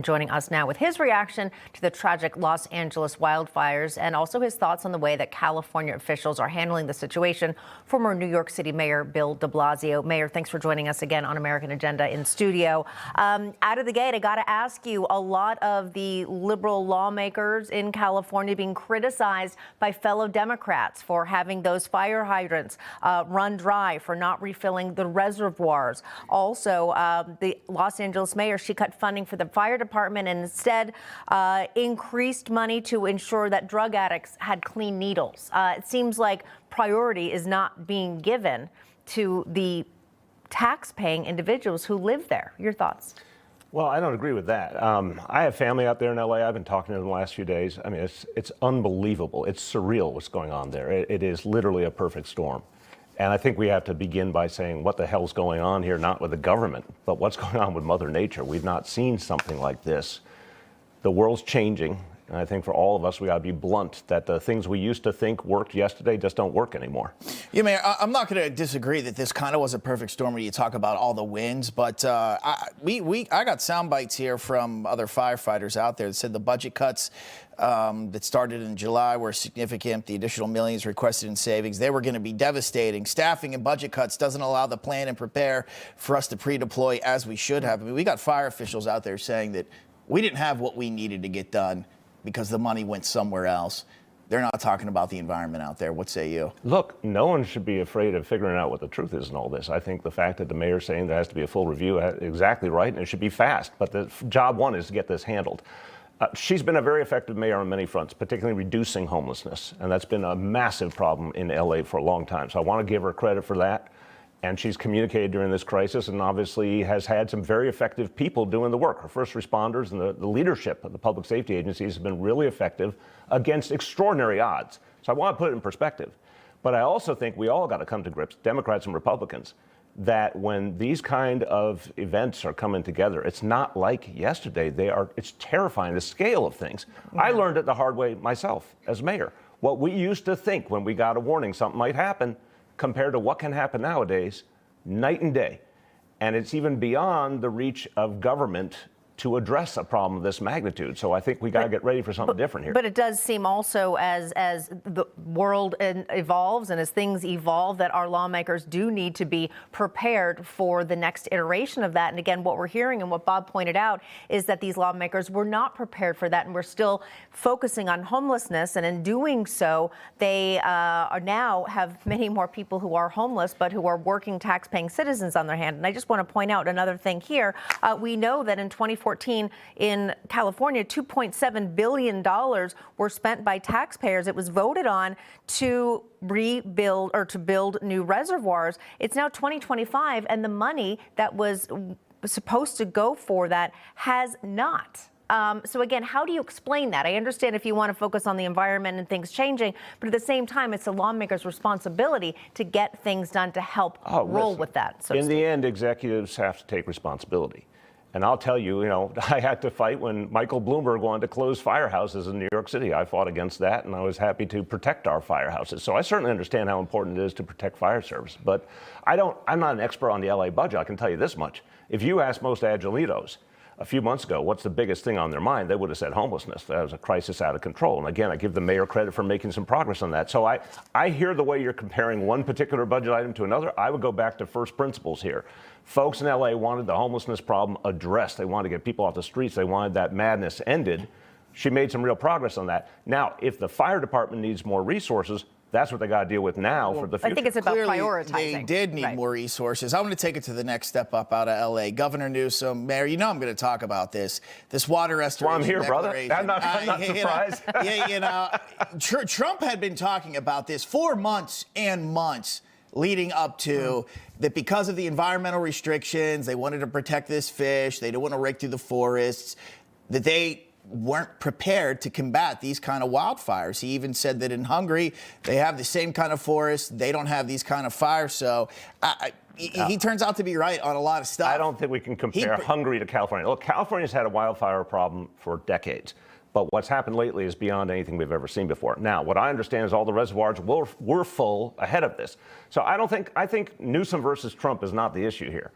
Joining us now with his reaction to the tragic Los Angeles wildfires and also his thoughts on the way that California officials are handling the situation. Former New York City Mayor Bill de Blasio. Mayor, thanks for joining us again on American Agenda in studio. Out of the gate, I got to ask you, a lot of the liberal lawmakers in California being criticized by fellow Democrats for having those fire hydrants run dry, for not refilling the reservoirs. Also, the Los Angeles mayor, she cut funding for the fire department and instead increased money to ensure that drug addicts had clean needles. It seems like priority is not being given to the tax-paying individuals who live there. Your thoughts? Well, I don't agree with that. I have family out there in LA. I've been talking to them the last few days. I mean, it's unbelievable. It's surreal what's going on there. It is literally a perfect storm. And I think we have to begin by saying what the hell's going on here, not with the government, but what's going on with Mother Nature. We've not seen something like this. The world's changing, and I think for all of us, we got to be blunt that the things we used to think worked yesterday just don't work anymore. Yeah, Mayor, I'm not going to disagree that this kind of was a perfect storm when you talk about all the winds, but I got sound bites here from other firefighters out there that said the budget cuts that started in July were significant. The additional millions requested in savings, they were going to be devastating. Staffing and budget cuts doesn't allow the plan and prepare for us to pre-deploy as we should have. I mean, we got fire officials out there saying that we didn't have what we needed to get done because the money went somewhere else. They're not talking about the environment out there. What say you? Look, no one should be afraid of figuring out what the truth is in all this. I think the fact that the mayor's saying there has to be a full review is exactly right, and it should be fast. But the job one is to get this handled. She's been a very effective mayor on many fronts, particularly reducing homelessness. And that's been a massive problem in LA for a long time. So I want to give her credit for that. And she's communicated during this crisis and obviously has had some very effective people doing the work. Her first responders and the leadership of the public safety agencies have been really effective against extraordinary odds. So I want to put it in perspective. But I also think we all got to come to grips, Democrats and Republicans, that when these kind of events are coming together, it's not like yesterday. It's terrifying, the scale of things. Yeah. I learned it the hard way myself as mayor. What we used to think when we got a warning something might happen compared to what can happen nowadays, night and day. And it's even beyond the reach of government to address a problem of this magnitude. So I think we got to get ready for something different here. But it does seem also as the world evolves and as things evolve that our lawmakers do need to be prepared for the next iteration of that. And again, what we're hearing and what Bob pointed out is that these lawmakers were not prepared for that, and we're still focusing on homelessness. And in doing so, they are now have many more people who are homeless, but who are working tax-paying citizens on their hand. And I just want to point out another thing here. We know that in 2014, in California, $2.7 billion were spent by taxpayers. It was voted on to rebuild or to build new reservoirs. It's now 2025, and the money that was supposed to go for that has not. So again, how do you explain that? I understand if you want to focus on the environment and things changing, but at the same time, it's the lawmaker's responsibility to get things done to help roll with that. So in the end, executives have to take responsibility. And I'll tell you, I had to fight when Michael Bloomberg wanted to close firehouses in New York City. I fought against that, and I was happy to protect our firehouses. So I certainly understand how important it is to protect fire service. But I'm not an expert on the LA budget. I can tell you this much. If you ask most Angelitos a few months ago what's the biggest thing on their mind, they would have said homelessness. That was a crisis out of control. And again, I give the mayor credit for making some progress on that. So I hear the way you're comparing one particular budget item to another. I would go back to first principles here. Folks in LA wanted the homelessness problem addressed. They wanted to get people off the streets. They wanted that madness ended. She made some real progress on that. Now, if the fire department needs more resources, that's what they got to deal with now for the future. I think it's about prioritizing. They did need more resources. I'm going to take it to the next step up out of LA. Governor Newsom, Mayor, I'm going to talk about this water restoration. Well, I'm here, brother. I'm not surprised. Trump had been talking about this for months and months leading up to that because of the environmental restrictions, they wanted to protect this fish, they didn't want to rake through the forests, that they weren't prepared to combat these kind of wildfires. He even said that in Hungary, they have the same kind of forests. They don't have these kind of fires. So he turns out to be right on a lot of stuff. I don't think we can compare Hungary to California. Look, California's had a wildfire problem for decades. But what's happened lately is beyond anything we've ever seen before. Now, what I understand is all the reservoirs were full ahead of this. So I think Newsom versus Trump is not the issue here.